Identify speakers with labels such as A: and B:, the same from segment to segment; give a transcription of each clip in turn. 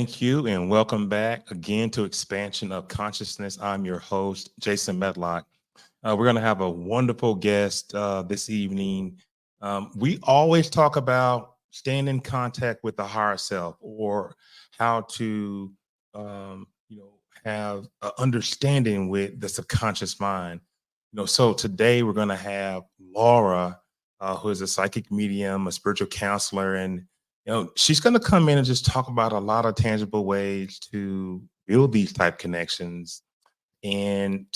A: Thank you, and welcome back again to Expansion of Consciousness. I'm your host, Jason Medlock. We're going to have a wonderful guest this evening. We always talk about staying in contact with the higher self, or how to, have an understanding with the subconscious mind. So today we're going to have Laura, who is a psychic medium, a spiritual counselor, and she's going to come in and just talk about a lot of tangible ways to build these type connections and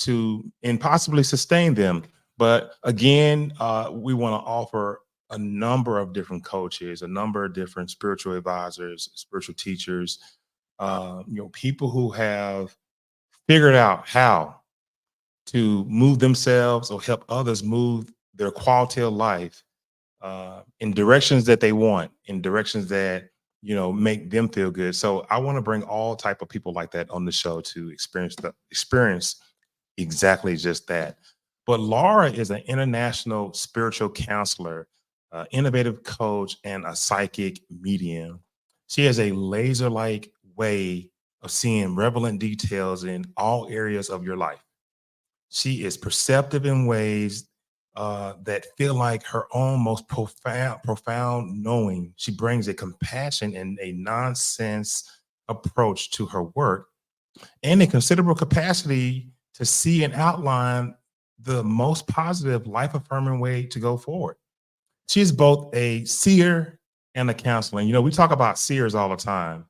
A: possibly sustain them. But again, we want to offer a number of different coaches, a number of different spiritual advisors, spiritual teachers, people who have figured out how to move themselves or help others move their quality of life in directions that they want, in directions that make them feel good. So I want to bring all type of people like that on the show to experience exactly just that. But Laura is an international spiritual counselor, innovative coach, and a psychic medium. She has a laser-like way of seeing relevant details in all areas of your life. She is perceptive in ways that feel like her own most profound knowing. She brings a compassion and a nonsense approach to her work, and a considerable capacity to see and outline the most positive, life affirming way to go forward. She is both a seer and a counselor. And, we talk about seers all the time.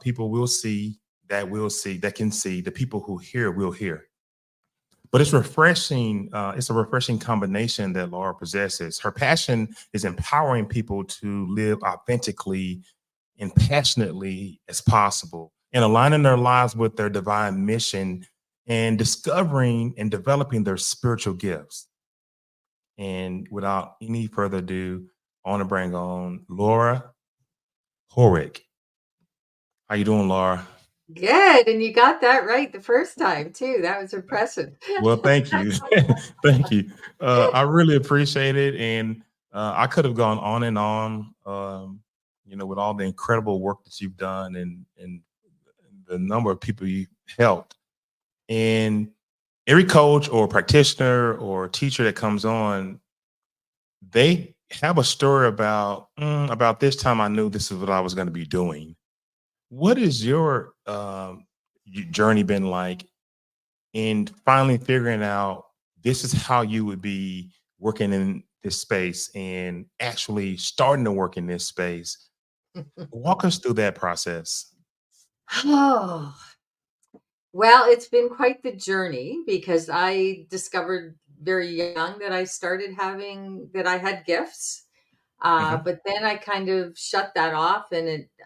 A: People will see, that can see. The people who hear will hear. But it's refreshing. It's a refreshing combination that Laura possesses. Her passion is empowering people to live authentically and passionately as possible, and aligning their lives with their divine mission, and discovering and developing their spiritual gifts. And without any further ado, I want to bring on Laura Hoorweg. How you doing, Laura?
B: Good, and you got that right the first time too. That was impressive.
A: Well, thank you. Thank you. I really appreciate it. And I could have gone on and on, with all the incredible work that you've done, and the number of people you helped. And every coach or practitioner or teacher that comes on, they have a story about this time I knew this is what I was going to be doing. What is your journey been like in finally figuring out this is how you would be working in this space and actually starting to work in this space? Walk us through that process.
B: Oh, well, it's been quite the journey because I discovered very young that I had gifts.
A: Mhm.
B: But then I kind of shut that off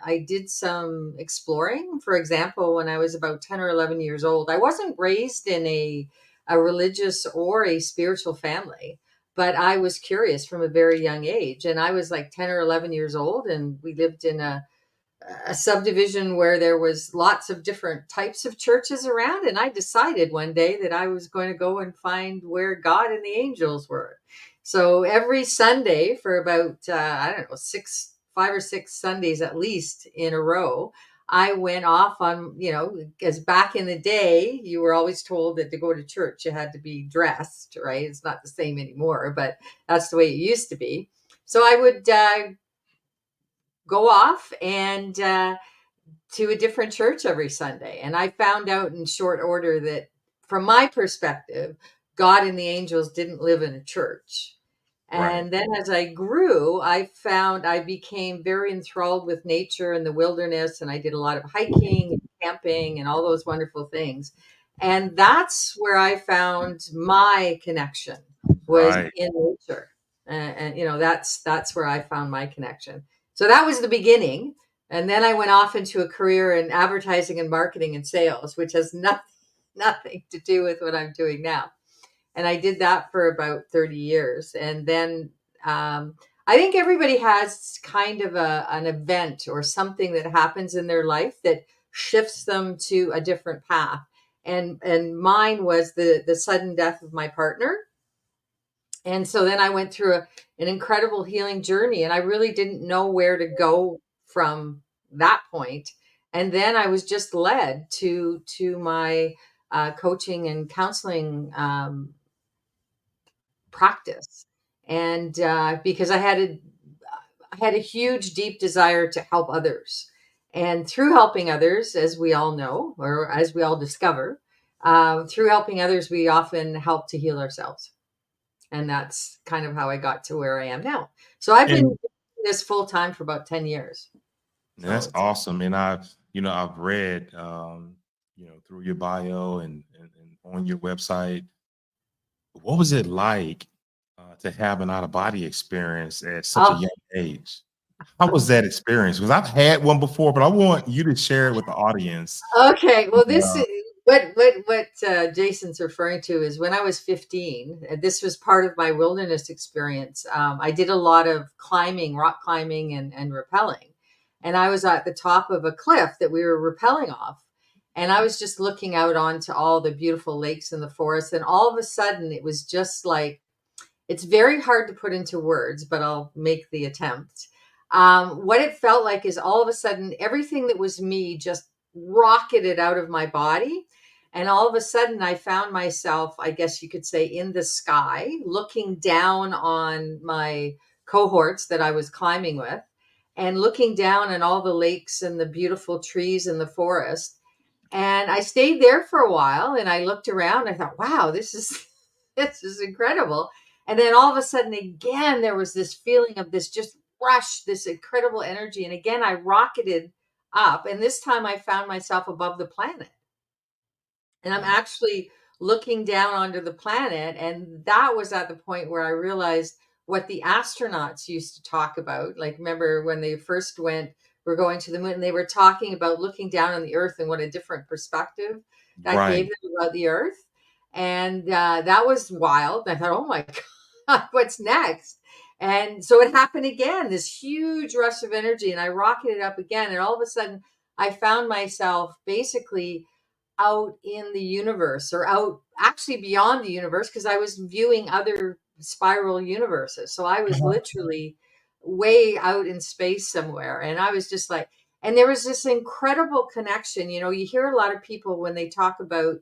B: I did some exploring. For example, when I was about 10 or 11 years old, I wasn't raised in a religious or a spiritual family, but I was curious from a very young age. And I was like 10 or 11 years old, and we lived in a subdivision where there was lots of different types of churches around. And I decided one day that I was going to go and find where God and the angels were. So every Sunday for about I don't know, 5 or 6 Sundays at least in a row, I went off on, because back in the day you were always told that to go to church you had to be dressed, right? It's not the same anymore, but that's the way it used to be. So I would go off and to a different church every Sunday. And I found out in short order that, from my perspective, God and the angels didn't live in a church.
A: Right.
B: And then as I grew, I found I became very enthralled with nature and the wilderness. And I did a lot of hiking and camping and all those wonderful things. And that's where I found my connection, was
A: Right.
B: in nature. That's where I found my connection. So that was the beginning. And then I went off into a career in advertising and marketing and sales, which has nothing to do with what I'm doing now. And I did that for about 30 years. And then I think everybody has kind of an event or something that happens in their life that shifts them to a different path. And mine was the sudden death of my partner. And so then I went through an incredible healing journey, and I really didn't know where to go from that point. And then I was just led to my coaching and counseling practice, and because I had a huge, deep desire to help others. And through helping others, as we all know, or as we all discover, through helping others, we often help to heal ourselves. And that's kind of how I got to where I am now. So I've been
A: And
B: doing this full time for about 10 years. So
A: that's
B: it's,
A: awesome. And I've read, through your bio and on your website, what was it like to have an out of body experience at such a
B: oh,
A: young age? How was that experience? Because I've had one before, but I want you to share it with the audience.
B: okay. Well, this
A: Uh,
B: is what Jason's referring to is when I was 15. This was part of my wilderness experience. I did a lot of climbing, rock climbing, and rappelling, and I was at the top of a cliff that we were rappelling off, and I was just looking out onto all the beautiful lakes in the forest, and all of a sudden, it was just like it's very hard to put into words, but I'll make the attempt. What it felt like is all of a sudden, everything that was me just rocketed out of my body. And all of a sudden, I found myself, I guess you could say, in the sky, looking down on my cohorts that I was climbing with, and looking down at all the lakes and the beautiful trees in the forest. And I stayed there for a while and I looked around. I thought, wow, this is this is incredible. And then all of a sudden again there was this feeling of this just rush, this incredible energy. And again I rocketed up. And this time I found myself above the planet. And I'm
A: wow.
B: actually looking down onto the planet. And that was at the point where I realized what the astronauts used to talk about. Like, remember when they first were going to the moon, and they were talking about looking down on the earth and what a different perspective that gave
A: Right.
B: them about the earth. And that was wild. I thought, oh my God, what's next? And so it happened again, this huge rush of energy, and I rocketed up again. And all of a sudden, I found myself basically out in the universe, or out actually beyond the universe, because I was viewing other spiral universes. So I was
A: Uh-huh.
B: literally way out in space somewhere. And I was just like, and there was this incredible connection. You know, you hear a lot of people when they talk about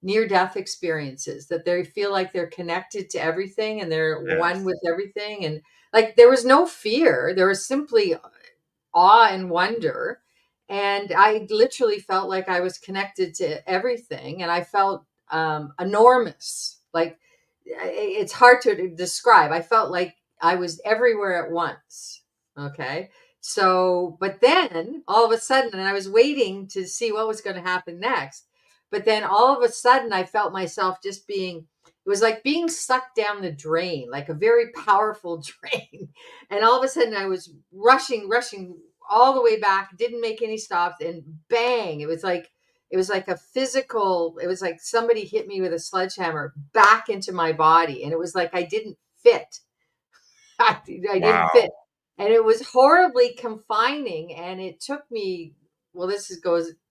B: near death experiences that they feel like they're connected to everything and they're one
A: Yes.
B: with everything. And like there was no fear, there was simply awe and wonder. And I literally felt like I was connected to everything. And I felt enormous. Like it's hard to describe. I felt like I was everywhere at once. Okay. So, but then all of a sudden, and I was waiting to see what was going to happen next. But then all of a sudden, I felt myself just being, it was like being sucked down the drain, like a very powerful drain. And all of a sudden, I was rushing all the way back, didn't make any stops, and bang, it was like a physical, it was like somebody hit me with a sledgehammer back into my body. And it was like I didn't fit. I didn't fit.
A: Wow.
B: And it was horribly confining. And it took me, well,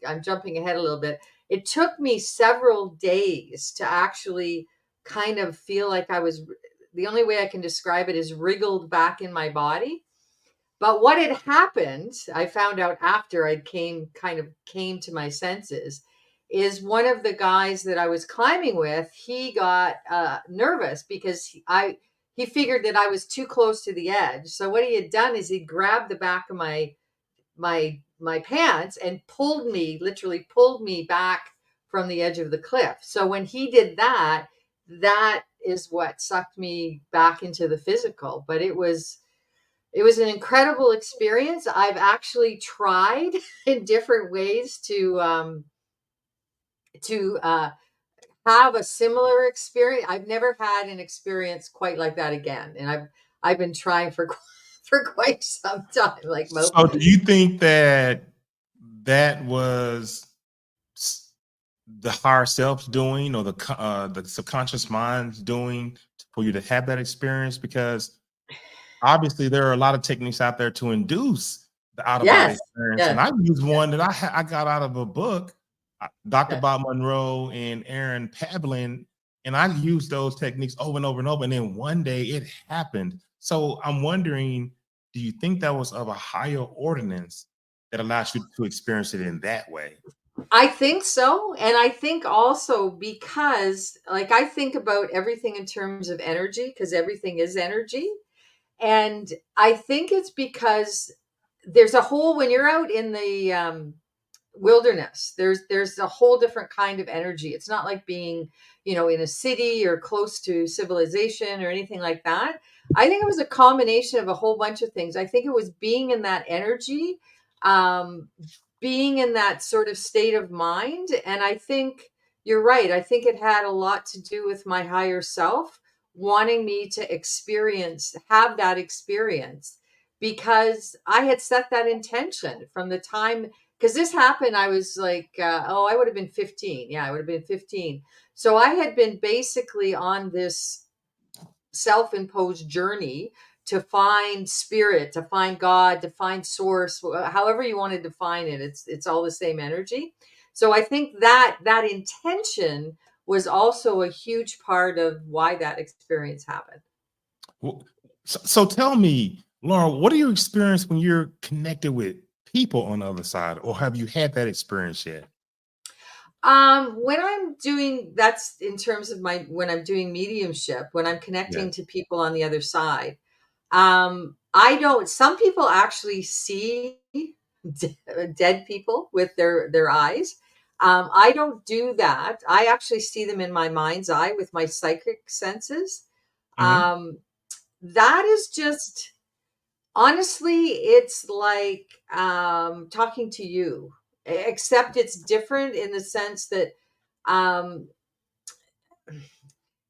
B: I'm jumping ahead a little bit. It took me several days to actually kind of feel like the only way I can describe it is wriggled back in my body. But what had happened, I found out after I came to my senses, is one of the guys that I was climbing with, he got nervous because he figured that I was too close to the edge. So what he had done is he grabbed the back of my pants and literally pulled me back from the edge of the cliff. So when he did that, that is what sucked me back into the physical. But it was an incredible experience. I've actually tried in different ways to have a similar experience. I've never had an experience quite like that again, and I've been trying for for quite some time. Like
A: So do you think that that was s- the higher self doing, or the subconscious mind's doing for you to have that experience? Because obviously there are a lot of techniques out there to induce the out of body
B: yes,
A: experience, and
B: yes,
A: I used one that I got out of a book, Dr.
B: yeah.
A: Bob Monroe and Aaron Pavlin, and I used those techniques over and over and over, and then one day it happened. So I'm wondering, do you think that was of a higher ordinance that allows you to experience it in that way.
B: I think so. And I think also because, like, I think about everything in terms of energy, because everything is energy. And I think it's because there's a whole, when you're out in the wilderness, there's a whole different kind of energy. It's not like being, in a city or close to civilization or anything like that. I think it was a combination of a whole bunch of things. I think it was being in that energy, um, being in that sort of state of mind. And I think you're right. I think it had a lot to do with my higher self wanting me to have that experience, because I had set that intention from the time, because this happened, I was like, I would have been 15. Yeah, I would have been 15. So I had been basically on this self-imposed journey to find spirit, to find God, to find source, however you want to define it. It's all the same energy. So I think that intention was also a huge part of why that experience happened.
A: Well, so tell me, Laura, what do you experience when you're connected with people on the other side, or have you had that experience yet?
B: When I'm doing, that's in terms of when I'm doing mediumship, when I'm connecting
A: Yes.
B: to people on the other side. I don't, some people actually see dead people with their eyes. I don't do that. I actually see them in my mind's eye with my psychic senses.
A: Hmm.
B: Um, that is just, honestly, it's like talking to you, except it's different in the sense that um,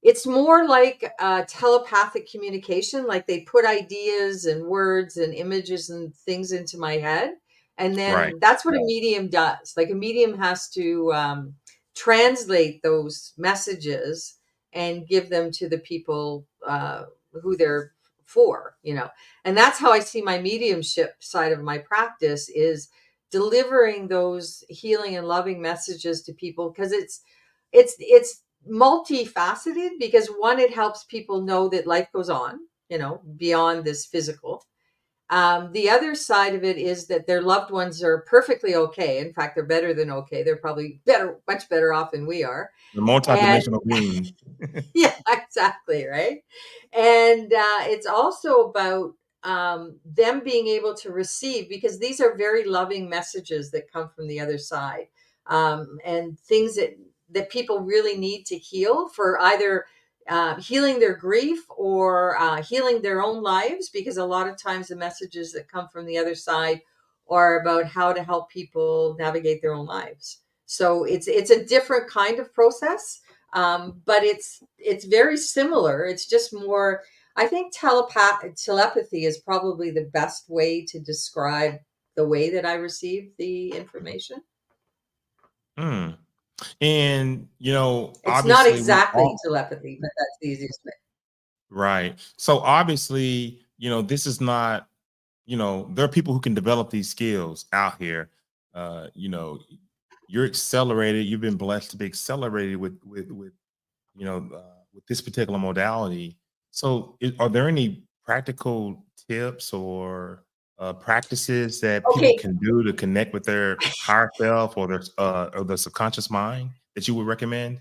B: it's more like telepathic communication. Like they put ideas and words and images and things into my head. And
A: Right.
B: then that's what a medium does. Like a medium has to translate those messages and give them to the people who they're for. And that's how I see my mediumship side of my practice, is delivering those healing and loving messages to people, because it's multifaceted, because one, it helps people know that life goes on, beyond this physical. The other side of it is that their loved ones are perfectly okay. In fact, they're better than okay. They're probably much better off than we are.
A: The
B: And
A: multidimensional being.
B: yeah, exactly, right. And it's also about them being able to receive, because these are very loving messages that come from the other side, and things that people really need to heal, for either healing their grief or healing their own lives, because a lot of times the messages that come from the other side are about how to help people navigate their own lives. So it's a different kind of process, but it's very similar. It's just more. I think telepathy is probably the best way to describe the way that I receive the information.
A: Mm. And
B: It's not
A: obviously we
B: exactly
A: all
B: telepathy, but that's the easiest way.
A: right. So obviously, this is not, there are people who can develop these skills out here. Uh, you know, you're accelerated, you've been blessed to be accelerated with this particular modality. So, are there any practical tips or practices that people
B: Okay.
A: can do to connect with their higher self or the subconscious mind that you would recommend?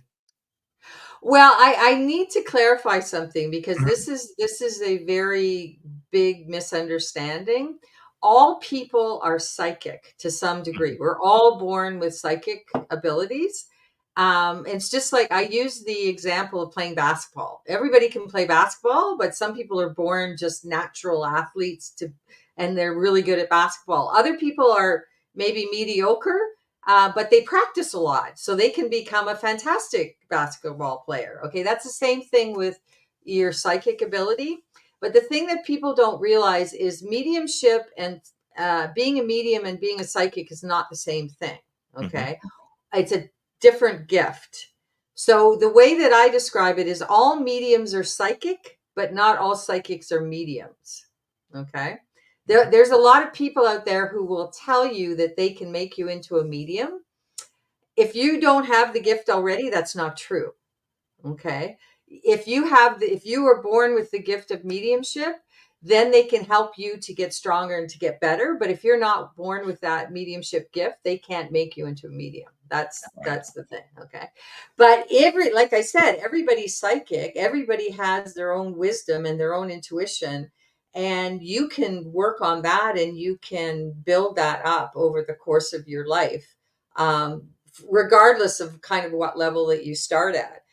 B: Well, I need to clarify something, because
A: Mhm.
B: this is a very big misunderstanding. All people are psychic to some degree. We're all born with psychic abilities. It's just like I use the example of playing basketball. Everybody can play basketball, but some people are born just natural athletes and they're really good at basketball. Other people are maybe mediocre, but they practice a lot, so they can become a fantastic basketball player. Okay, that's the same thing with your psychic ability. But the thing that people don't realize is mediumship and being a medium and being a psychic is not the same thing.
A: Mhm.
B: Okay, it's a different gift. So the way that I describe it is all mediums are psychic, but not all psychics are mediums. Okay. There's a lot of people out there who will tell you that they can make you into a medium. If you don't have the gift already, that's not true. Okay. If you were born with the gift of mediumship, then they can help you to get stronger and to get better. But if you're not born with that mediumship gift, they can't make you into a medium. That's the thing. Okay. But like I said, everybody's psychic, everybody has their own wisdom and their own intuition. And you can work on that and you can build that up over the course of your life, regardless of kind of what level that you start at.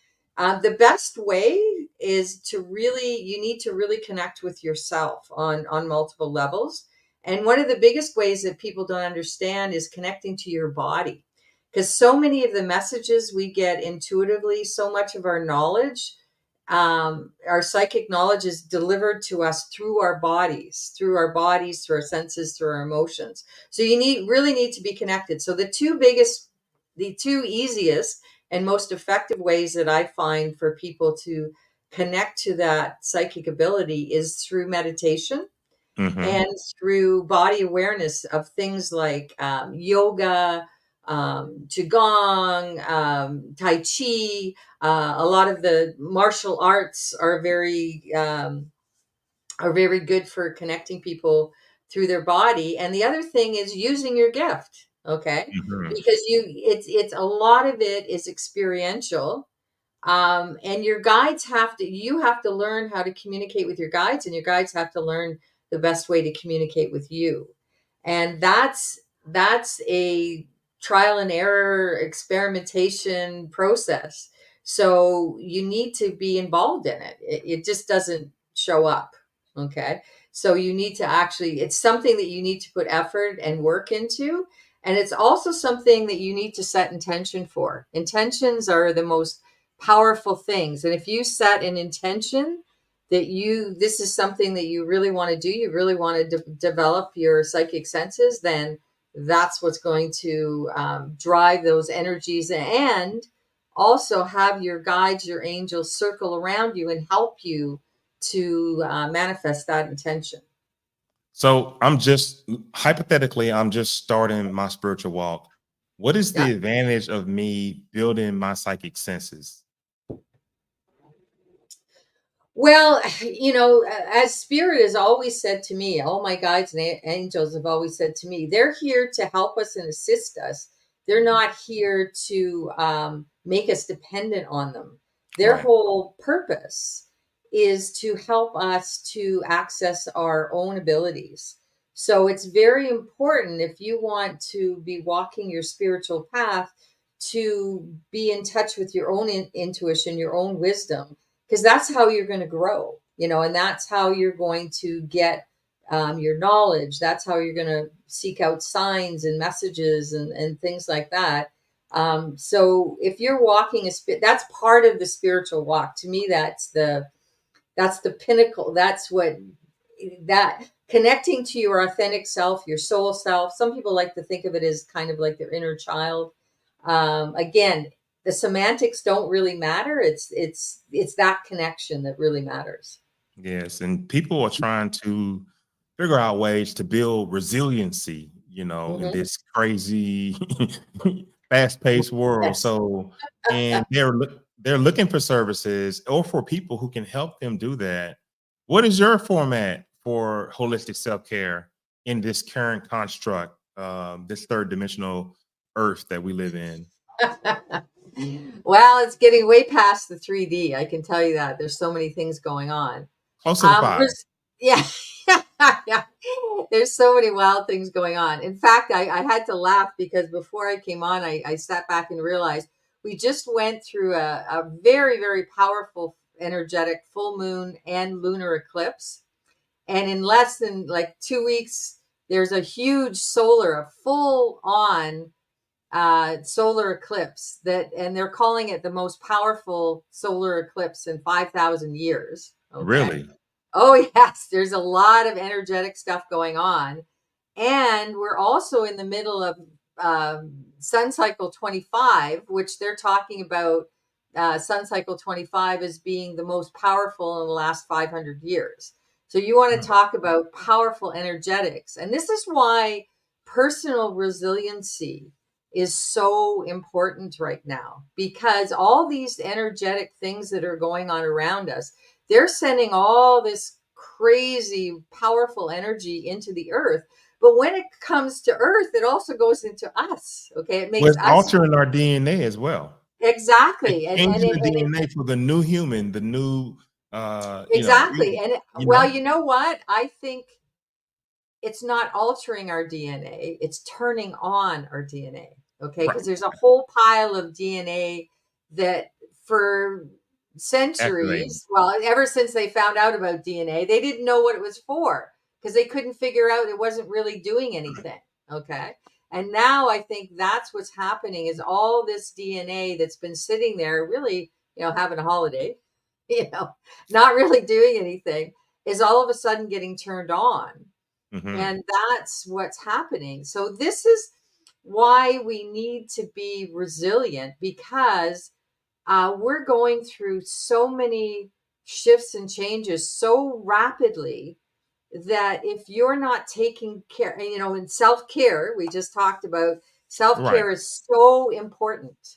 B: The best way is you need to really connect with yourself on multiple levels. And one of the biggest ways that people don't understand is connecting to your body. Because so many of the messages we get intuitively, so much of our psychic knowledge is delivered to us through our bodies, through our senses, through our emotions. So really need to be connected. So the two easiest and most effective ways that I find for people to connect to that psychic ability is through meditation
A: Mm-hmm.
B: and through body awareness of things like yoga, qigong, tai chi. A lot of the martial arts are very good for connecting people through their body. And the other thing is using your gift, okay?
A: Mm-hmm.
B: Because it's a lot of it is experiential. And your guides you have to learn how to communicate with your guides, and your guides have to learn the best way to communicate with you. And that's a trial and error experimentation process. So you need to be involved in it. It just doesn't show up. Okay. So you need to it's something that you need to put effort and work into. And it's also something that you need to set intention for. Intentions are the most powerful things. And if you set an intention that this is something that you really want to do, you really want to develop your psychic senses, then that's what's going to drive those energies, and also have your guides, your angels circle around you and help you to manifest that intention.
A: So I'm just starting my spiritual walk. What is
B: Yeah.
A: the advantage of me building my psychic senses?
B: Well, as Spirit has always said to me, all my guides and angels have always said to me, they're here to help us and assist us. They're not here to make us dependent on them. Their
A: Right.
B: whole purpose is to help us to access our own abilities. So it's very important, if you want to be walking your spiritual path, to be in touch with your own intuition, your own wisdom, because that's how you're going to grow, and that's how you're going to get your knowledge. That's how you're going to seek out signs and messages and things like that. So if you're walking that's part of the spiritual walk. To me, that's the pinnacle. That's what that connecting to your authentic self, your soul self. Some people like to think of it as kind of like their inner child. Again, the semantics don't really matter. It's that connection that really matters.
A: Yes. And people are trying to figure out ways to build resiliency, in
B: Hmm.
A: this crazy, fast-paced world.
B: Yes.
A: So, and they're looking for services or for people who can help them do that. What is your format for holistic self-care in this current construct, this third dimensional earth that we live in?
B: Well, it's getting way past the 3D. I can tell you that. There's so many things going on.
A: Close to the five.
B: Yeah. Yeah. There's so many wild things going on. In fact, I had to laugh because before I came on, I sat back and realized we just went through a very, very powerful, energetic full moon and lunar eclipse. And in less than like 2 weeks, there's a huge a full on solar eclipse and they're calling it the most powerful solar eclipse in 5,000 years. Okay.
A: Really?
B: Oh, yes, there's a lot of energetic stuff going on. And we're also in the middle of Sun Cycle 25, which they're talking about Sun Cycle 25 as being the most powerful in the last 500 years. So you want to
A: Hmm.
B: talk about powerful energetics. And this is why personal resiliency is so important right now, because all these energetic things that are going on around us, they're sending all this crazy, powerful energy into the earth. But when it comes to earth, it also goes into us. Okay. It
A: Well,
B: makes
A: it's
B: us
A: altering our DNA as well. It's
B: exactly.
A: changing the DNA for the new human, the new,
B: Exactly.
A: you
B: Well,
A: know?
B: you know what? I think it's not altering our DNA, it's turning on our DNA. Okay. Because
A: Right.
B: there's a whole pile of DNA that for
A: Activating.
B: centuries, well, ever since they found out about DNA, they didn't know what it was for because they couldn't figure out it wasn't really doing anything. Okay. And now I think that's what's happening is all this DNA that's been sitting there really, having a holiday, you know, not really doing anything is all of a sudden getting turned on,
A: Mhm.
B: and that's what's happening. So this is why we need to be resilient because we're going through so many shifts and changes so rapidly that if you're not taking care, in self care, we just talked about self
A: Right.
B: care is so important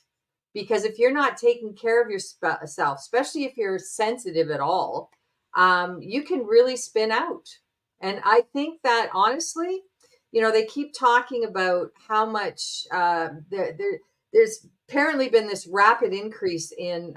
B: because if you're not taking care of yourself, especially if you're sensitive at all, you can really spin out. And I think that honestly, they keep talking about how much there's apparently been this rapid increase in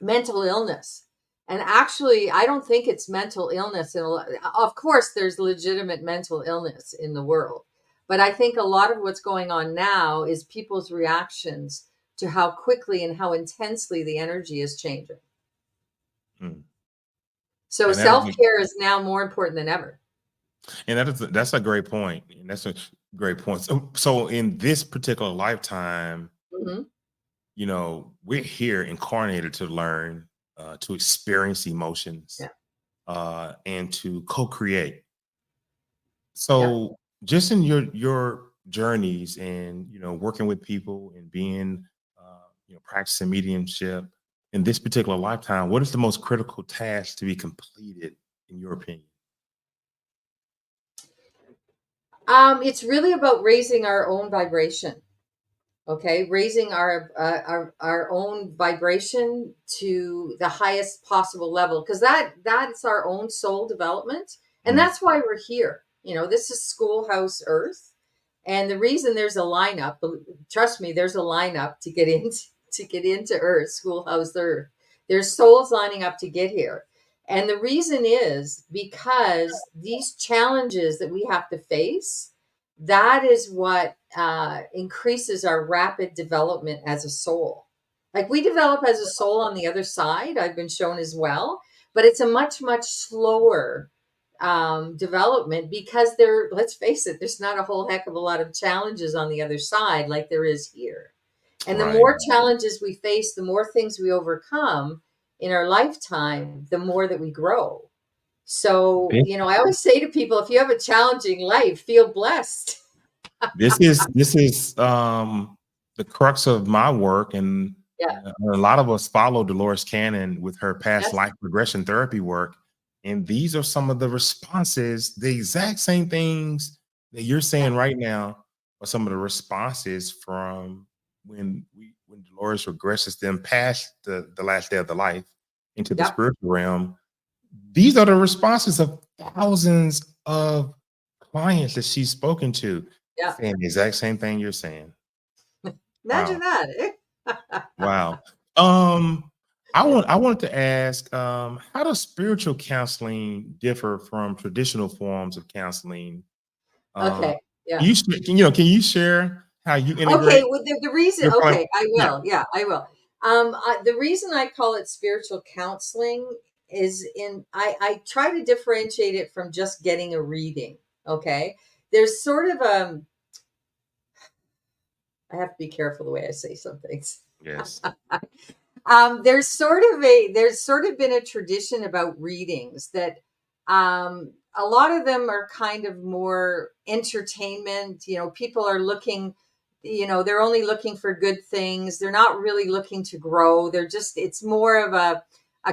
B: mental illness. And actually, I don't think it's mental illness. Of course, there's legitimate mental illness in the world. But I think a lot of what's going on now is people's reactions to how quickly and how intensely the energy is changing.
A: Mm.
B: So
A: And that is
B: self care is now more important than ever.
A: that's a great point, and that's a great point. So in this particular lifetime,
B: Hmm.
A: we're here incarnated to learn, to experience emotions,
B: Yeah.
A: and to co-create.
B: Yep.
A: So just in your journeys and working with people and being practicing mediumship in this particular lifetime, what is the most critical task to be completed in your opinion?
B: It's really about raising our own vibration. Okay, raising our own vibration to the highest possible level because that's our own soul development, and
A: Mhm.
B: that's why we're here. This is Schoolhouse Earth, and the reason there's a lineup, trust me, there's a lineup to get into Earth, Schoolhouse Earth. There's souls lining up to get here, and the reason is because these challenges that we have to face, that is what increases our rapid development as a soul. Like we develop as a soul on the other side, I've been shown as well, but it's a much, much slower development because let's face it, there's not a whole heck of a lot of challenges on the other side like there is here. And the
A: Right.
B: more challenges we face, the more things we overcome in our lifetime, the more that we grow. So, I always say to people, if you have a challenging life, feel blessed.
A: This is the crux of my work, and
B: Yeah.
A: a lot of us follow Dolores Cannon with her past
B: Yes.
A: life regression therapy work, and these are some of the responses, the exact same things that you're
B: Yeah.
A: saying right now are some of the responses from when Dolores regresses them past the last day of the life into the
B: Yep.
A: spiritual realm. These are the responses of thousands of clients that she's spoken to,
B: Yeah.
A: saying the exact same thing you're saying.
B: Imagine
A: Wow.
B: that.
A: Wow. Um, I wanted to ask, how does spiritual counseling differ from traditional forms of counseling? Uh,
B: Okay. Yeah.
A: can you share how you
B: Okay.
A: integrate
B: Well, the reason,
A: your point?
B: okay, I
A: Yeah.
B: will. Yeah, I will. The reason I call it spiritual counseling is I try to differentiate it from just getting a reading. Okay. There's sort of, I have to be careful the way I say some things.
A: Yes.
B: There's sort of been a tradition about readings that a lot of them are kind of more entertainment. People are looking, they're only looking for good things. They're not really looking to grow. It's more of a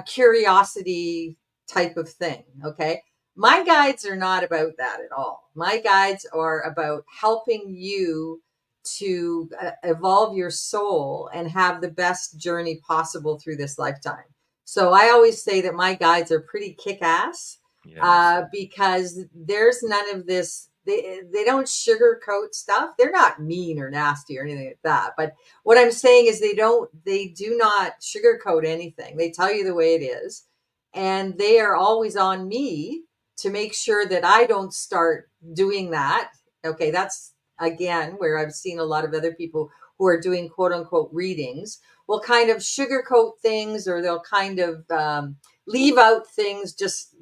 B: curiosity type of thing. Okay. My guides are not about that at all. My guides are about helping you to evolve your soul and have the best journey possible through this lifetime. So I always say that my guides are pretty kick-ass,
A: Yes.
B: because there's none of this. They don't sugarcoat stuff. They're not mean or nasty or anything like that. But what I'm saying is they do not sugarcoat anything. They tell you the way it is, and they are always on me to make sure that I don't start doing that. Okay, that's again where I've seen a lot of other people who are doing quote unquote readings will kind of sugarcoat things, or they'll kind of leave out things just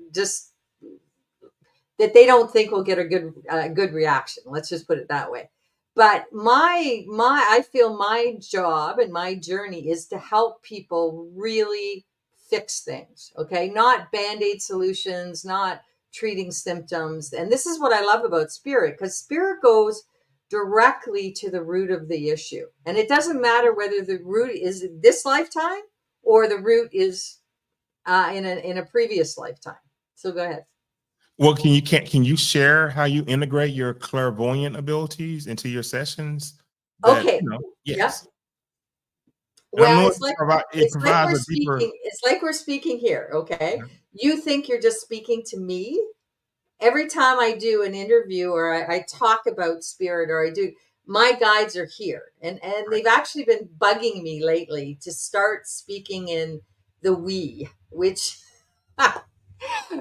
B: that they don't think will get a good reaction. Let's just put it that way. But I feel my job and my journey is to help people really fix things. Okay, not band-aid solutions, not treating symptoms. And this is what I love about spirit, because spirit goes directly to the root of the issue. And it doesn't matter whether the root is this lifetime or the root is in a previous lifetime. So go ahead.
A: Well, can you share how you integrate your clairvoyant abilities into your sessions? That,
B: Okay. Yeah.
A: yes. And I
B: Well,
A: know
B: it's like
A: it provides a deeper.
B: we're speaking here, okay? You think you're just speaking to me? Every time I do an interview or I talk about spirit or I do, my guides are here. And
A: Right.
B: they've actually been bugging me lately to start speaking in the we, which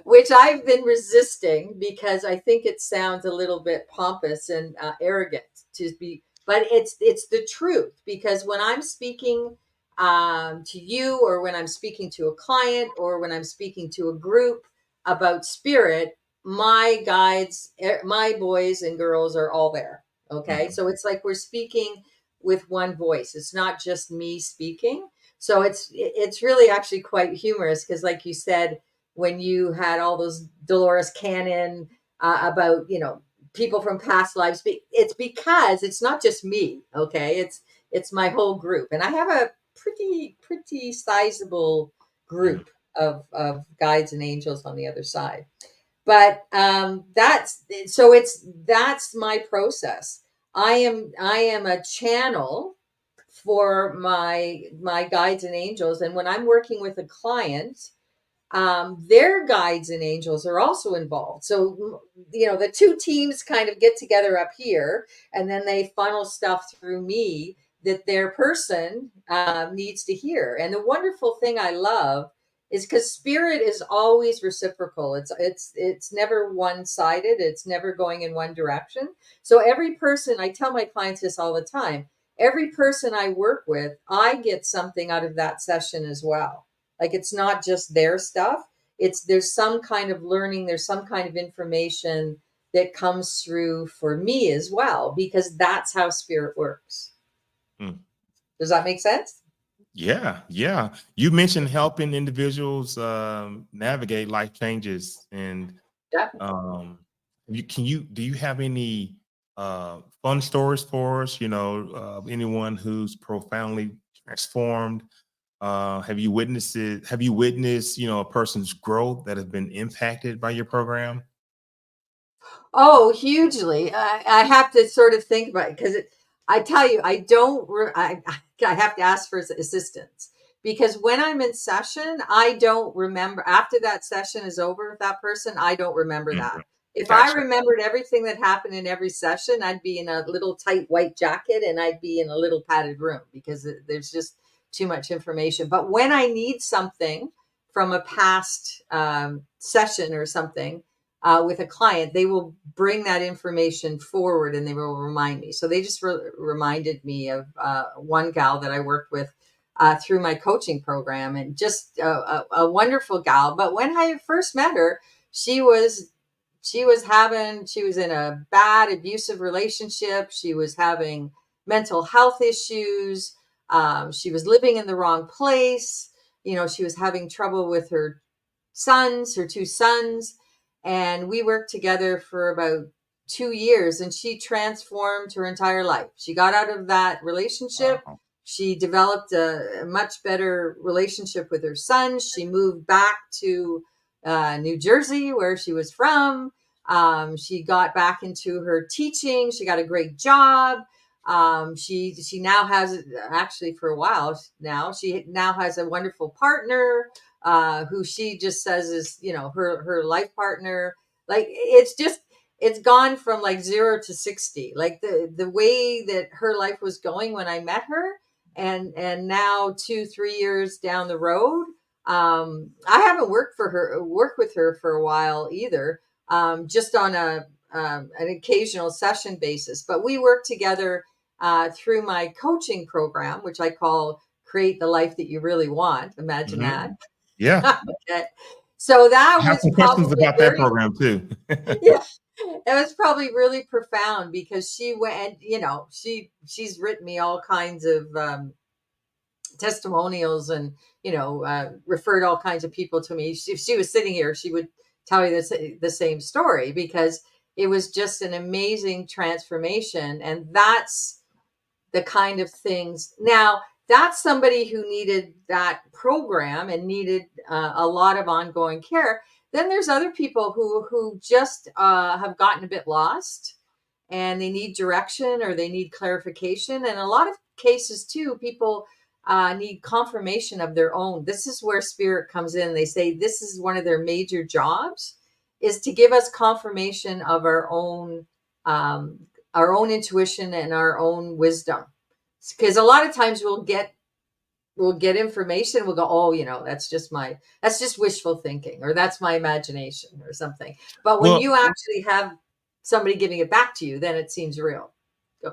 B: which I've been resisting because I think it sounds a little bit pompous and arrogant to be, but it's the truth. Because when I'm speaking to you, or when I'm speaking to a client, or when I'm speaking to a group about spirit, my guides, my boys and girls are all there. Okay,
A: Mhm.
B: so it's like we're speaking with one voice. It's not just me speaking. So it's really actually quite humorous because, like you said, when you had all those Dolores Cannon about people from past lives. It's because it's not just me. Okay, it's my whole group, and I have a pretty sizable
A: Mhm.
B: group of guides and angels on the other side. But that's my process. I am a channel for my guides and angels, and when I'm working with a client, their guides and angels are also involved. So, the two teams kind of get together up here, and then they funnel stuff through me that their person needs to hear. And the wonderful thing I love is because spirit is always reciprocal. It's never one sided. It's never going in one direction. So every person, I tell my clients this all the time. Every person I work with, I get something out of that session as well. Like, it's not just their stuff. There's some kind of learning, there's some kind of information that comes through for me as well, because that's how spirit works.
A: Mm.
B: Does that make sense?
A: Yeah, yeah. You mentioned helping individuals navigate life changes, and
B: Yeah.
A: um, do you have any fun stories for us? Anyone who's profoundly transformed. Have you witnessed it? Have you witnessed, a person's growth that has been impacted by your program?
B: Oh, hugely. I have to sort of think about it because I tell you, I don't. I have to ask for assistance, because when I'm in session, I don't remember. After that session is over with that person, I don't remember that.
A: Mhm.
B: If I
A: Gotcha.
B: remembered everything that happened in every session, I'd be in a little tight white jacket and I'd be in a little padded room, because there's just too much information. But when I need something from a past session or something, with a client, they will bring that information forward and they will remind me. So they just reminded me of one gal that I worked with through my coaching program, and just a wonderful gal. But when I first met her, she was she was in a bad abusive relationship. She was having mental health issues. She was living in the wrong place. She was having trouble with her two sons, and we worked together for about 2 years, and she transformed her entire life. She got out of that relationship.
A: Wow.
B: She developed a much better relationship with her sons. She moved back to New Jersey, where she was from. She got back into her teaching. She got a great job. She now has, actually for a while now, she now has a wonderful partner. who she just says is, her life partner. Like, it's gone from like 0 to 60. Like the way that her life was going when I met her, and now 2-3 years down the road, I haven't worked with her for a while either, just on an occasional session basis. But we work together through my coaching program, which I call Create the Life That You Really Want. Imagine that.
A: Mhm. Yeah.
B: Okay. So
A: I
B: that
A: have
B: was
A: some questions
B: probably
A: about that
B: very,
A: program too.
B: yeah, it was probably really profound because she went, she's written me all kinds of testimonials, and referred all kinds of people to me. If she was sitting here, she would tell you the same story, because it was just an amazing transformation. And that's the kind of things. Now, that's somebody who needed that program and needed a lot of ongoing care. Then there's other people who just have gotten a bit lost, and they need direction or they need clarification. And a lot of cases too, people need confirmation of their own. This is where spirit comes in. They say this is one of their major jobs, is to give us confirmation of um, our own intuition and our own wisdom. Because a lot of times we'll get information, we'll go, oh, that's just wishful thinking, or that's my imagination or something. But when
A: Well,
B: you actually have somebody giving it back to you, then it seems real.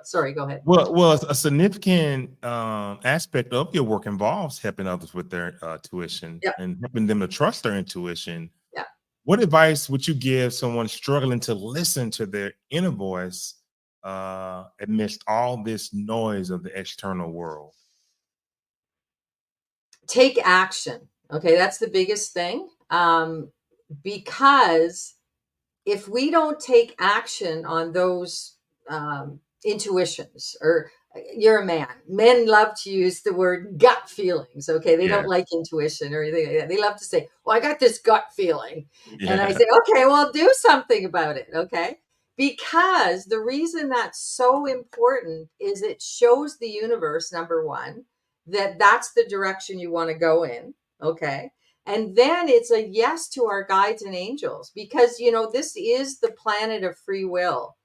B: Sorry, go ahead.
A: well, a significant aspect of your work involves helping others with their tuition
B: Yeah,
A: and helping them to trust their intuition.
B: yeah.
A: What advice would you give someone struggling to listen to their inner voice amidst all this noise of the external world?
B: Take action. Okay, that's the biggest thing. Because if we don't take action on those intuitions, or you're a man, men love to use the word gut feelings. Okay, they don't
A: Yeah,
B: like intuition or anything like that. They love to say, well, I got this gut feeling. And I
A: yeah,
B: say, okay, well, do something about it. Okay, because the reason that's so important is it shows the universe, number one, that that's the direction you want to go in. Okay, and then it's a yes to our guides and angels, because, this is the planet of free will.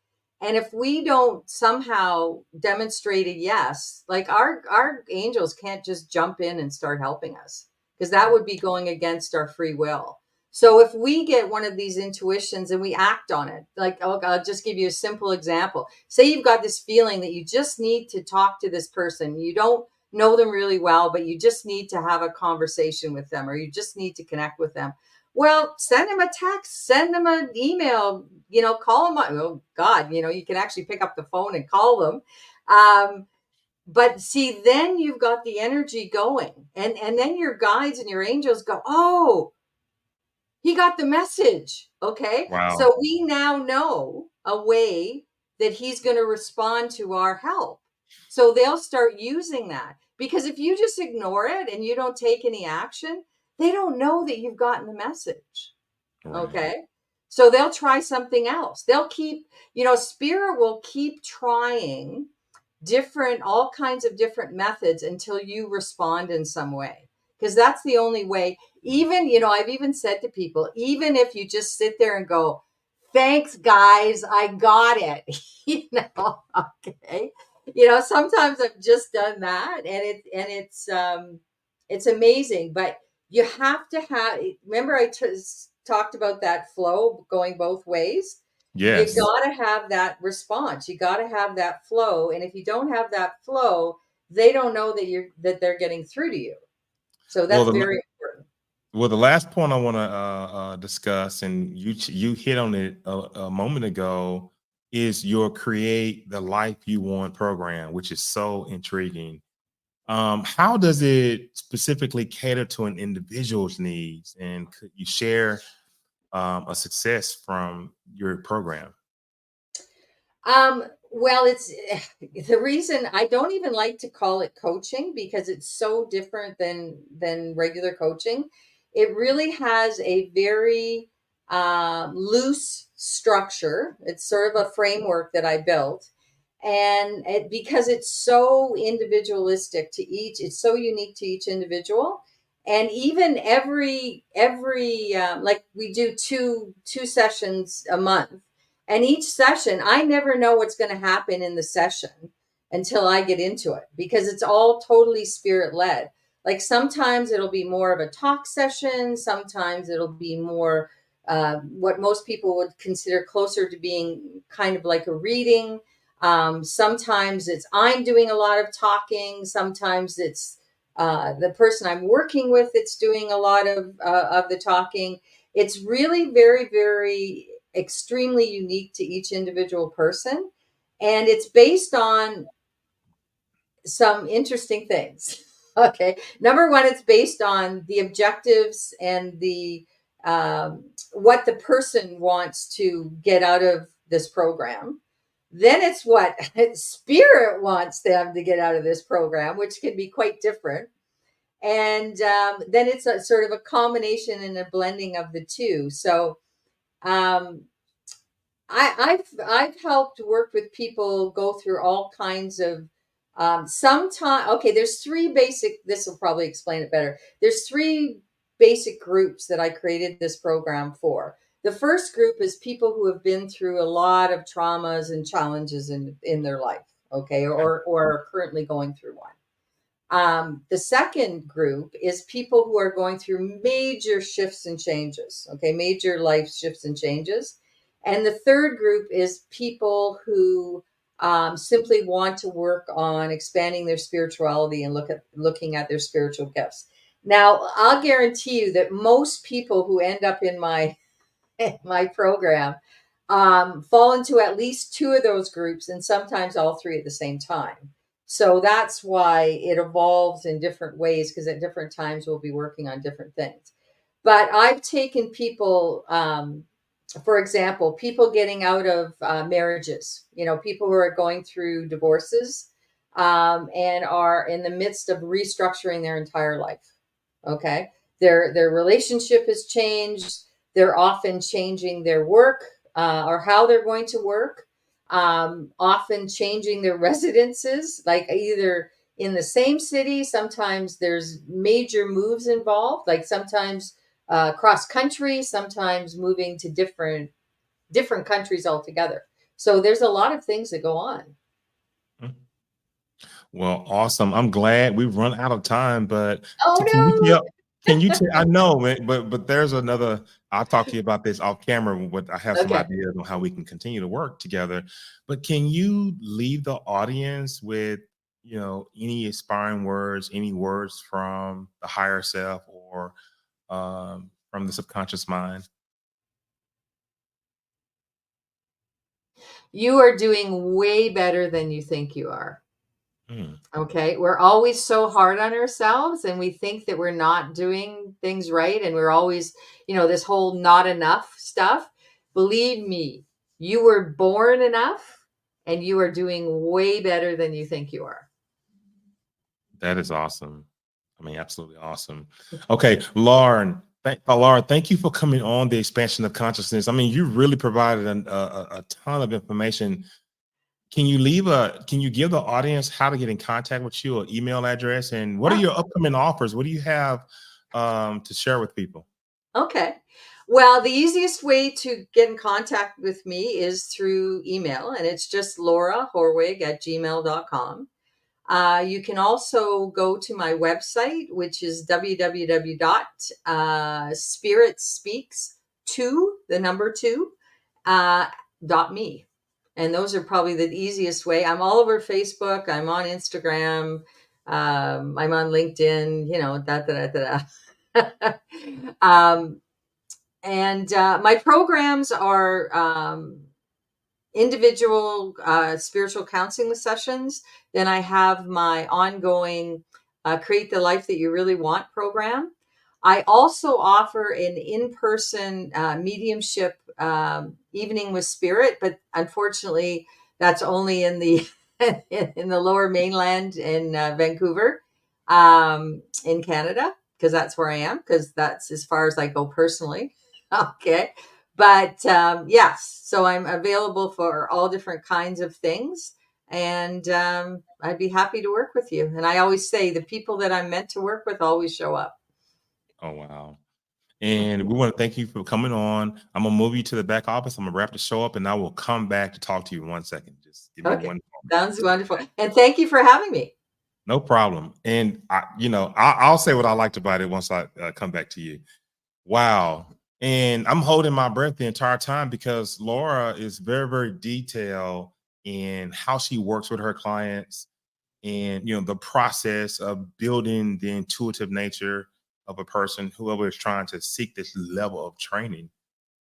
B: And if we don't somehow demonstrate a yes, like our angels can't just jump in and start helping us, because that would be going against our free will. So if we get one of these intuitions and we act on it, like, oh, I'll just give you a simple example. Say you've got this feeling that you just need to talk to this person. You don't know them really well, but you just need to have a conversation with them, or you just need to connect with them. Well, send them a text, send them an email, call them. Oh God, you can actually pick up the phone and call them. But see, then you've got the energy going, and then your guides and your angels go, oh, he got the message. Okay.
A: wow,
B: So we now know a way that he's going to respond to our help. So they'll start using that, because if you just ignore it and you don't take any action, they don't know that you've gotten the message.
A: right.
B: Okay. So they'll try something else. They'll keep, spirit will keep trying all kinds of different methods until you respond in some way, because that's the only way. Even, I've even said to people, even if you just sit there and go, thanks guys, I got it. Okay, sometimes I've just done that, and it's amazing. But you have to remember, talked about that flow going both ways. You
A: Yes.
B: got to have that response. You got to have that flow. And if you don't have that flow, they don't know that they're getting through to you. So
A: Well,
B: that's very important.
A: the last point I want to discuss, and you hit on it a moment ago, is your Create the Life You Want program, which is so intriguing. How does it specifically cater to an individual's needs? And could you share a success from your program?
B: Well, it's the reason I don't even like to call it coaching, because it's so different than regular coaching. It really has a very loose structure. It's sort of a framework that I built, and because it's so individualistic to each, it's so unique to each individual. And even every like we do two sessions a month, and each session I never know what's going to happen in the session until I get into it, because it's all totally spirit led. Like sometimes it'll be more of a talk session, sometimes it'll be more what most people would consider closer to being kind of like a reading. Sometimes it's I'm doing a lot of talking, sometimes it's the person I'm working with that's doing a lot of the talking. It's really very, very extremely unique to each individual person. And it's based on some interesting things. Okay. Number one, it's based on the objectives and the what the person wants to get out of this program. Then it's what spirit wants them to get out of this program, which can be quite different. And then it's a sort of a combination and a blending of the two. So um, I've helped work with people go through all kinds of sometimes. Okay, there's three basic. This will probably explain it better. There's three basic groups that I created this program for. The first group is people who have been through a lot of traumas and challenges in their life. Okay, or are currently going through one. The second group is people who are going through major shifts and changes, okay, major life shifts and changes. And the third group is people who simply want to work on expanding their spirituality and looking at their spiritual gifts. Now, I'll guarantee you that most people who end up in my program fall into at least two of those groups, and sometimes all three at the same time. So that's why it evolves in different ways, because at different times we'll be working on different things. But I've taken people, for example, people getting out of marriages, people who are going through divorces and are in the midst of restructuring their entire life. Okay. Their relationship has changed. They're often changing their work or how they're going to work, often changing their residences, like either in the same city. Sometimes there's major moves involved, like sometimes cross country, sometimes moving to different countries altogether. So there's a lot of things that go on.
A: Well, awesome. I'm glad we've run out of time, but
B: Oh
A: can you
B: no.
A: tell? Can you tell? I know, man, but there's another. I'll talk to you about this off camera. What I have some
B: Okay.
A: ideas on how we can continue to work together. But can you leave the audience with, any inspiring words, any words from the higher self or from the subconscious mind?
B: You are doing way better than you think you are.
A: Mm,
B: Okay. We're always so hard on ourselves and we think that we're not doing things right. And we're always, this whole not enough stuff. Believe me, you were born enough and you are doing way better than you think you are.
A: that is awesome. I mean, absolutely awesome. Okay, Lauren, thank you for coming on the expansion of consciousness. I mean, you really provided a ton of information. Can you give the audience how to get in contact with you, or email address, and what are your upcoming offers? What do you have to share with people?
B: Okay. Well, the easiest way to get in contact with me is through email, and it's just laurahoorweg@gmail.com. You can also go to my website, which is www.spiritspeaks2, the number two, .me. And those are probably the easiest way. I'm all over Facebook. I'm on Instagram. I'm on LinkedIn, da, da, da, da. And my programs are individual spiritual counseling sessions. Then I have my ongoing Create the Life That You Really Want program. I also offer an in-person mediumship evening with spirit, but unfortunately, that's only in the in the Lower Mainland in Vancouver, in Canada, because that's where I am, because that's as far as I go personally. Okay. But yes, so I'm available for all different kinds of things. And I'd be happy to work with you. And I always say the people that I'm meant to work with always show up.
A: Oh, wow. And we want to thank you for coming on. I'm gonna move you to the back office. I'm gonna wrap the show up, and I will come back to talk to you in 1 second. Just give me
B: Okay.
A: one moment.
B: Sounds wonderful. And thank you for having me.
A: No problem. And I'll say what I liked about it once I come back to you. Wow. And I'm holding my breath the entire time because Laura is very, very detailed in how she works with her clients, and the process of building the intuitive nature of a person, whoever is trying to seek this level of training.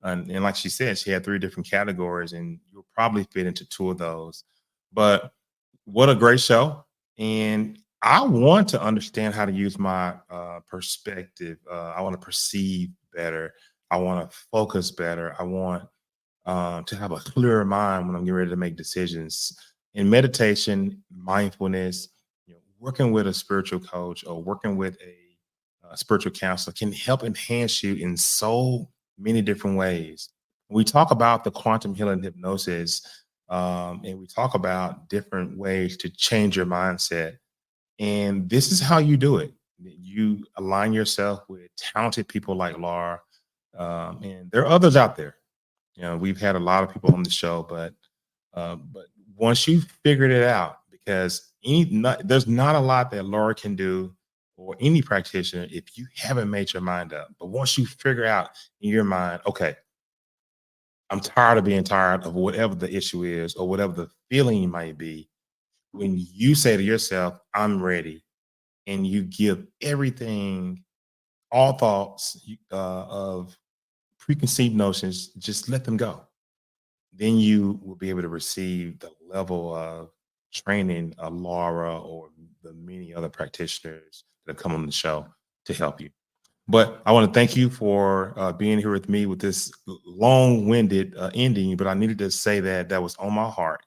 A: And like she said, she had three different categories, and you'll probably fit into two of those. But what a great show. And I want to understand how to use my perspective. I want to perceive better. I want to focus better. I want to have a clearer mind when I'm getting ready to make decisions. In meditation, mindfulness, working with a spiritual coach or working with a spiritual counselor can help enhance you in so many different ways. We talk about the quantum healing hypnosis, and we talk about different ways to change your mindset. And this is how you do it. You align yourself with talented people like Laura, and there are others out there. We've had a lot of people on the show, but once you've figured it out, because there's not a lot that Laura can do or any practitioner if you haven't made your mind up. But once you figure out in your mind, okay, I'm tired of being tired of whatever the issue is or whatever the feeling might be. When you say to yourself, I'm ready, and you give everything, all thoughts of preconceived notions, just let them go. Then you will be able to receive the level of training Laura or the many other practitioners that have come on the show to help you. But I want to thank you for being here with me with this long-winded ending, but I needed to say that was on my heart.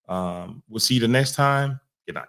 A: We'll see you the next time. Good night.